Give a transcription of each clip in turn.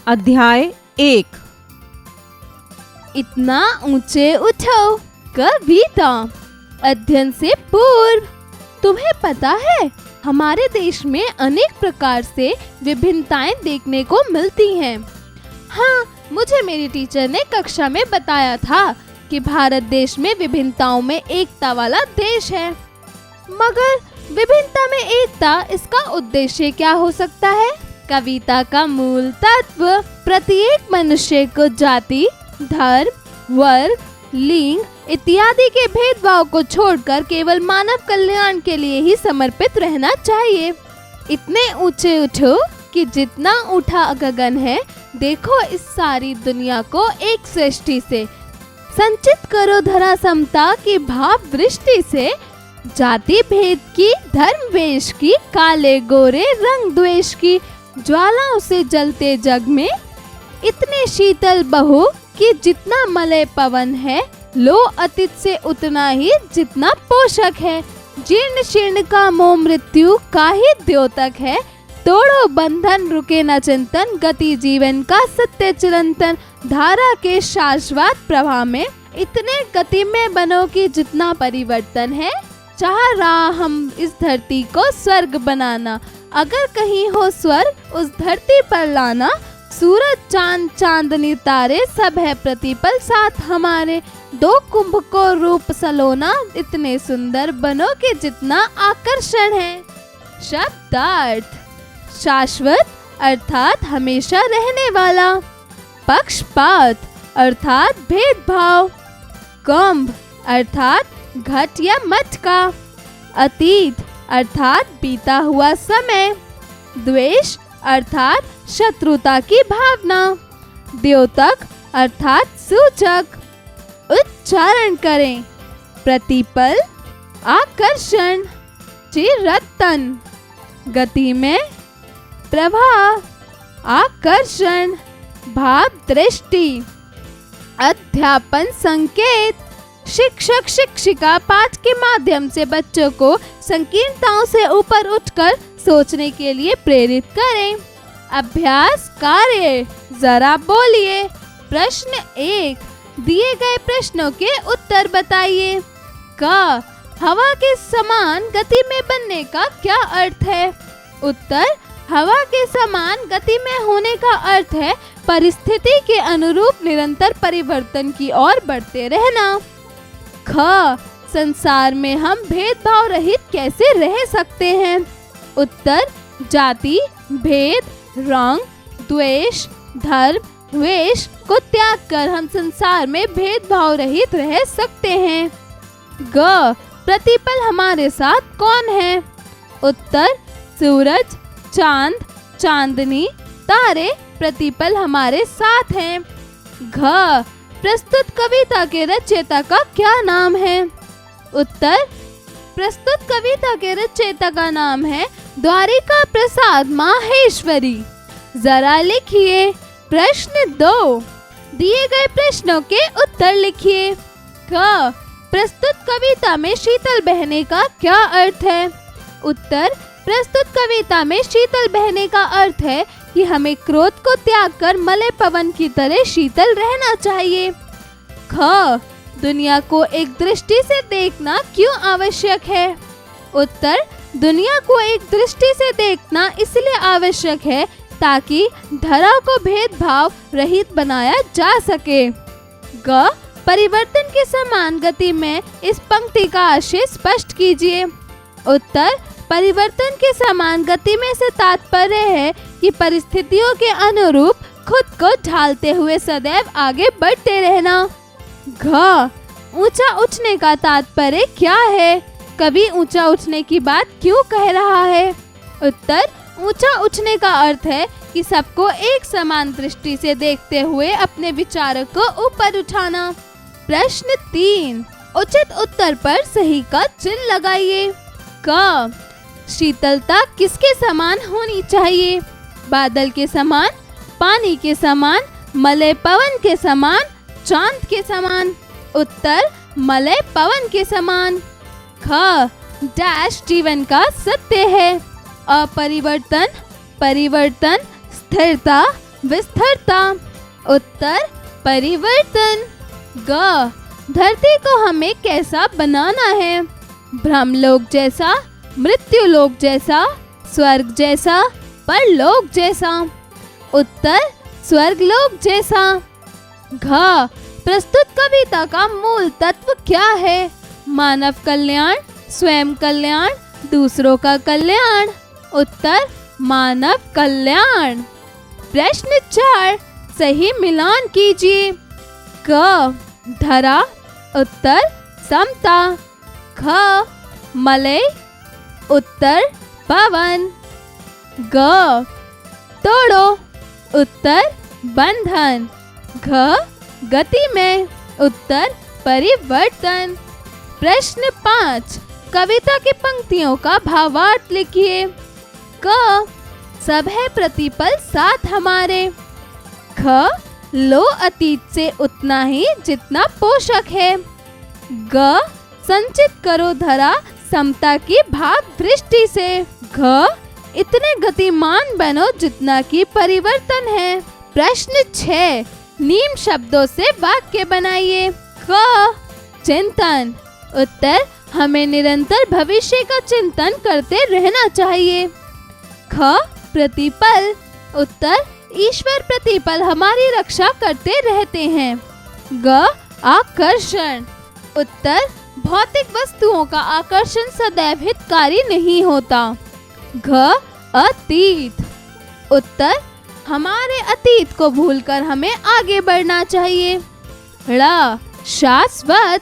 अध्याय 1। इतना ऊंचे उठो कविता। अध्ययन से पूर्व। तुम्हें पता है हमारे देश में अनेक प्रकार से विभिन्नताएं देखने को मिलती हैं। हाँ, मुझे मेरी टीचर ने कक्षा में बताया था कि भारत देश में विभिन्नताओं में एकता वाला देश है। मगर विभिन्नता में एकता, इसका उद्देश्य क्या हो सकता है? कविता का मूल तत्व प्रत्येक मनुष्य को जाति, धर्म, वर्ग, लिंग इत्यादि के भेदभाव को छोड़कर केवल मानव कल्याण के लिए ही समर्पित रहना चाहिए। इतने ऊंचे उठो कि जितना उठा गगन है, देखो इस सारी दुनिया को एक सृष्टि से संचित करो, धरा समता की भाव वृष्टि से। जाति भेद की, धर्म वेश की, काले गोरे रंग द्वेष की ज्वालाओं से जलते जग में इतने शीतल बहो कि जितना मलय पवन है, लो अतीत से उतना ही जितना पोषक है। जीर्ण शीर्ण का मोह मृत्यु का ही द्योतक है, तोड़ो बंधन रुके न चिंतन, गति जीवन का सत्य चिरंतन। धारा के शाश्वत प्रवाह में इतने गति में बनो कि जितना परिवर्तन है, चाह रहा हम इस धरती को स्वर्ग बनाना। अगर कहीं हो स्वर्ग उस धरती पर लाना, सूरज चांद चांदनी तारे सब है प्रतिपल साथ हमारे। दो कुंभ को रूप सलोना, इतने सुंदर बनो कि जितना आकर्षण है। शब्दार्थ: शाश्वत अर्थात हमेशा रहने वाला, पक्षपात अर्थात भेदभाव, कुंभ अर्थात घट या मटका, अतीत अर्थात बीता हुआ समय, द्वेष अर्थात शत्रुता की भावना, द्योतक अर्थात सूचक। उच्चारण करें: प्रतिपल, आकर्षण, चिरंतन। गति में प्रवाह, आकर्षण, भाव दृष्टि। अध्यापन संकेत: शिक्षक शिक्षिका पाठ के माध्यम से बच्चों को संकीर्णताओं से ऊपर उठकर सोचने के लिए प्रेरित करें। अभ्यास कार्य: जरा बोलिए। प्रश्न 1, दिए गए प्रश्नों के उत्तर बताइए। क, हवा के समान गति में बनने का क्या अर्थ है? उत्तर: हवा के समान गति में होने का अर्थ है परिस्थिति के अनुरूप निरंतर परिवर्तन की ओर बढ़ते रहना। ख, संसार में हम भेदभाव रहित कैसे रह सकते हैं? उत्तर: जाति, भेद, रंग, द्वेष, धर्म, वेश को त्याग कर हम संसार में भेदभाव रहित रह सकते हैं। ग, प्रतिपल हमारे साथ कौन है? उत्तर: सूरज, चांद, चांदनी, तारे प्रतिपल हमारे साथ हैं। घ, प्रस्तुत कविता के रचयिता का क्या नाम है? उत्तर: प्रस्तुत कविता के रचयिता का नाम है द्वारिका प्रसाद माहेश्वरी। जरा लिखिए। प्रश्न 2, दिए गए प्रश्नों के उत्तर लिखिए। क, प्रस्तुत कविता में शीतल बहने का क्या अर्थ है? उत्तर: प्रस्तुत कविता में शीतल बहने का अर्थ है कि हमें क्रोध को त्याग कर मलय पवन की तरह शीतल रहना चाहिए। ख, दुनिया को एक दृष्टि से देखना क्यों आवश्यक है? उत्तर: दुनिया को एक दृष्टि से देखना इसलिए आवश्यक है ताकि धरा को भेदभाव रहित बनाया जा सके। ग, परिवर्तन के समान गति में इस पंक्ति का आशय स्पष्ट कीजिए। उत्तर: परिवर्तन के समान गति में से तात्पर्य है कि परिस्थितियों के अनुरूप खुद को ढालते हुए सदैव आगे बढ़ते रहना। घ, ऊंचा उठने का तात्पर्य क्या है? कवि ऊंचा उठने की बात क्यों कह रहा है? उत्तर: ऊंचा उठने का अर्थ है कि सबको एक समान दृष्टि से देखते हुए अपने विचारों को ऊपर उठाना। प्रश्न 3, उचित उत्तर पर सही का चिन्ह लगाइए। क, शीतलता किसके समान होनी चाहिए? बादल के समान, पानी के समान, मलय पवन के समान, चांद के समान। उत्तर: मलय पवन के समान। ख, डैश जीवन का सत्य है। अपरिवर्तन, परिवर्तन, स्थिरता, विस्तारता। उत्तर परिवर्तन। ग धरती को हमें कैसा बनाना है? ब्रह्मलोक जैसा, मृत्युलोक जैसा, स्वर्ग जैसा, परलोक जैसा। उत्तर स्वर्गलोक जैसा। घ प्रस्तुत कविता का मूल तत्व क्या है? मानव कल्याण, स्वयं कल्याण, दूसरों का कल्याण। उत्तर मानव कल्याण। प्रश्न 4 सही मिलान कीजिए। क धरा, उत्तर समता। ख मलय, उत्तर पवन। ग तोड़ो, उत्तर बंधन। घ गति में, उत्तर परिवर्तन। प्रश्न 5 कविता की पंक्तियों का भावार्थ लिखिए। क सब है प्रतिपल साथ हमारे। ख लो अतीत से उतना ही जितना पोषक है। ग संचित करो धरा समता की भाग दृष्टि से। घ इतने गतिमान बनो जितना की परिवर्तन है। प्रश्न 6 नीम शब्दों से वाक्य बनाइए। क चिंतन, उत्तर हमें निरंतर भविष्य का चिंतन करते रहना चाहिए। ख प्रतिपल, उत्तर ईश्वर प्रतिपल हमारी रक्षा करते रहते हैं। ग आकर्षण, उत्तर भौतिक वस्तुओं का आकर्षण सदैव हितकारी नहीं होता। घ अतीत, उत्तर हमारे अतीत को भूलकर हमें आगे बढ़ना चाहिए। ळ शाश्वत,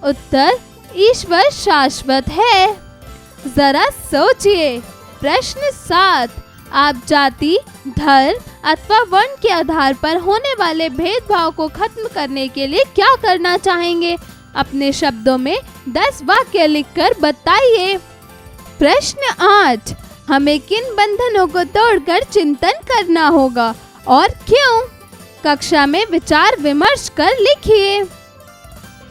उत्तर ईश्वर शाश्वत है। जरा सोचिए। प्रश्न 7 आप जाति, धर्म अथवा वर्ण के आधार पर होने वाले भेदभाव को खत्म करने के लिए क्या करना चाहेंगे? अपने शब्दों में 10 वाक्य लिखकर बताइए। प्रश्न 8 हमें किन बंधनों को तोड़कर चिंतन करना होगा और क्यों? कक्षा में विचार विमर्श कर लिखिए।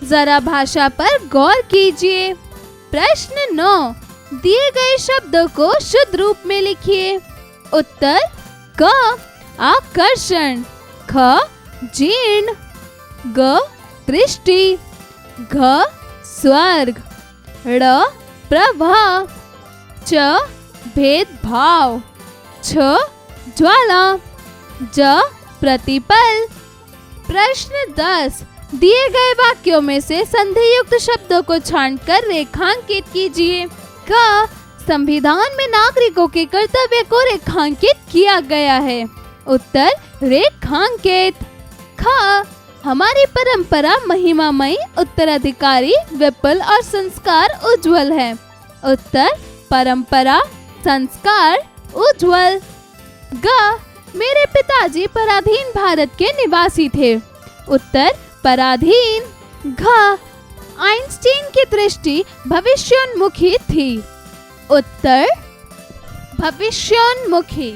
जरा भाषा पर गौर कीजिए। प्रश्न 9 दिए गए शब्दों को शुद्ध रूप में लिखिए। उत्तर क आकर्षण, ख जीर्ण, ग दृष्टि, घ स्वर्ग, ड़ प्रवाह, च भेदभाव, छ ज्वाला, ज प्रतिपल। प्रश्न 10 दिए गए वाक्यों में से संधियुक्त शब्दों को छांटकर रेखांकित कीजिए। क संविधान में नागरिकों के कर्तव्य को रेखांकित किया गया है। उत्तर रेखांकित। ख हमारी परंपरा महिमामयी, उत्तराधिकारी विपुल और संस्कार उज्जवल है। उत्तर परंपरा संस्कार उज्जवल। ग मेरे पिताजी पराधीन भारत के निवासी थे। उत्तर पराधीन। घ आइंस्टीन की दृष्टि भविष्योन्मुखी थी। उत्तर भविष्योन्मुखी।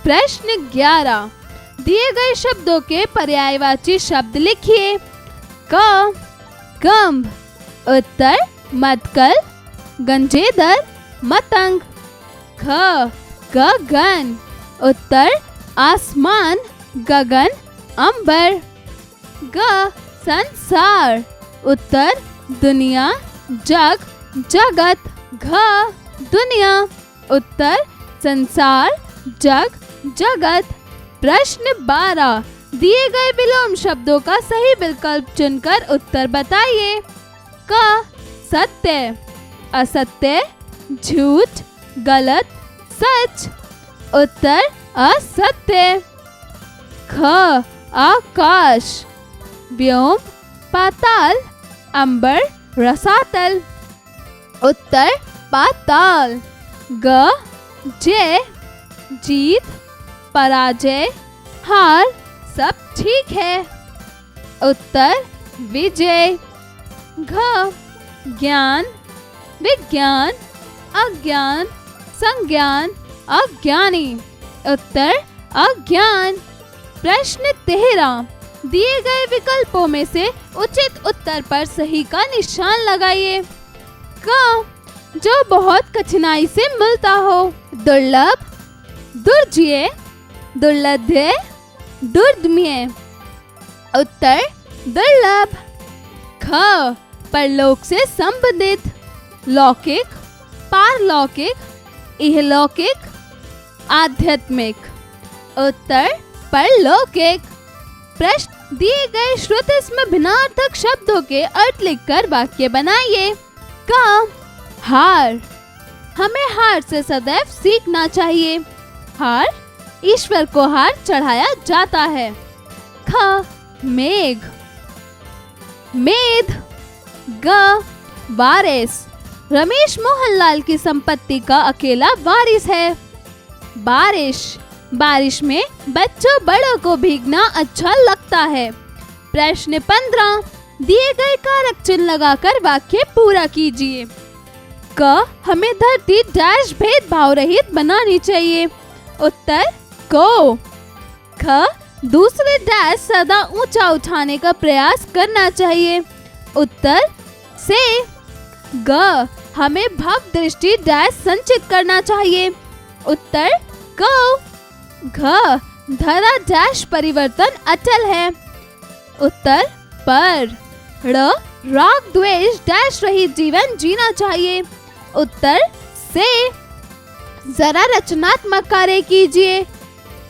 प्रश्न 11 दिए गए शब्दों के पर्यायवाची शब्द लिखिए। क गंभ, उत्तर मदकल, गंजेदर, मतंग। ख गगन, उत्तर आसमान, गगन, अंबर। ग संसार, उत्तर दुनिया, जग, जगत। घ दुनिया, उत्तर संसार, जग, जगत। प्रश्न 12 दिए गए विलोम शब्दों का सही विकल्प चुनकर उत्तर बताइए। क सत्य, असत्य, झूठ, गलत, सच। उत्तर असत्य। ख आकाश, व्योम, पाताल, अंबर, रसातल। उत्तर पाताल। ग जय, जीत, पराजय, हार सब ठीक है। उत्तर विजय। घ ज्ञान, विज्ञान, अज्ञान, संज्ञान, अज्ञानी। उत्तर अज्ञान। प्रश्न 13 दिए गए विकल्पों में से उचित उत्तर पर सही का निशान लगाइए। क जो बहुत कठिनाई से मिलता हो। दुर्लभ, दुर्जेय, दुर्लभ्य, दुर्दम्य। उत्तर दुर्लभ। ख परलोक से संबंधित। लौकिक, पारलौकिक, इहलौकिक, आध्यात्मिक। उत्तर परलौकिक। प्रश्न दिए गए श्रुतिस्म भिन्नार्थक शब्दों के अर्थ लिखकर वाक्य बनाइए। क हार, हमें हार से सदैव सीखना चाहिए। हार, ईश्वर को हार चढ़ाया जाता है। ख मेघ, मेध। ग वारिस, रमेश मोहनलाल की संपत्ति का अकेला वारिस है। बारिश, बारिश में बच्चों बड़ों को भीगना अच्छा लगता है। प्रश्न 15 दिए गए कारक चिन्ह लगाकर वाक्य पूरा कीजिए। क हमें धरती डैश भेदभाव रहित बनानी चाहिए। उत्तर को। ख दूसरे डैश सदा ऊंचा उठाने का प्रयास करना चाहिए। उत्तर से। ग हमें भव दृष्टि डैश संचित करना चाहिए। उत्तर को। घ धरा डैश परिवर्तन अचल है। उत्तर पर। ड़ राग द्वेष डैश रहित जीवन जीना चाहिए। उत्तर से। जरा रचनात्मक कार्य कीजिए।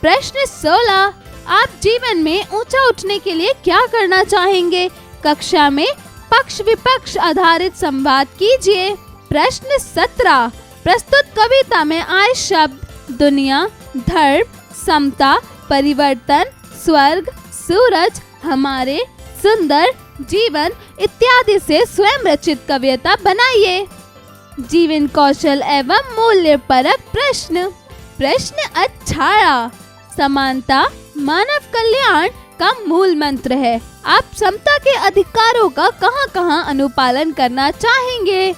प्रश्न 16 आप जीवन में ऊंचा उठने के लिए क्या करना चाहेंगे? कक्षा में पक्ष विपक्ष आधारित संवाद कीजिए। प्रश्न 17 प्रस्तुत कविता में आए शब्द दुनिया, धर्म, समता, परिवर्तन, स्वर्ग, सूरज, हमारे, सुंदर, जीवन इत्यादि से स्वयं रचित कविता बनाइए। जीवन कौशल एवं मूल्य परक प्रश्न। प्रश्न 18 समानता मानव कल्याण का मूल मंत्र है। आप समता के अधिकारों का कहां-कहां अनुपालन करना चाहेंगे?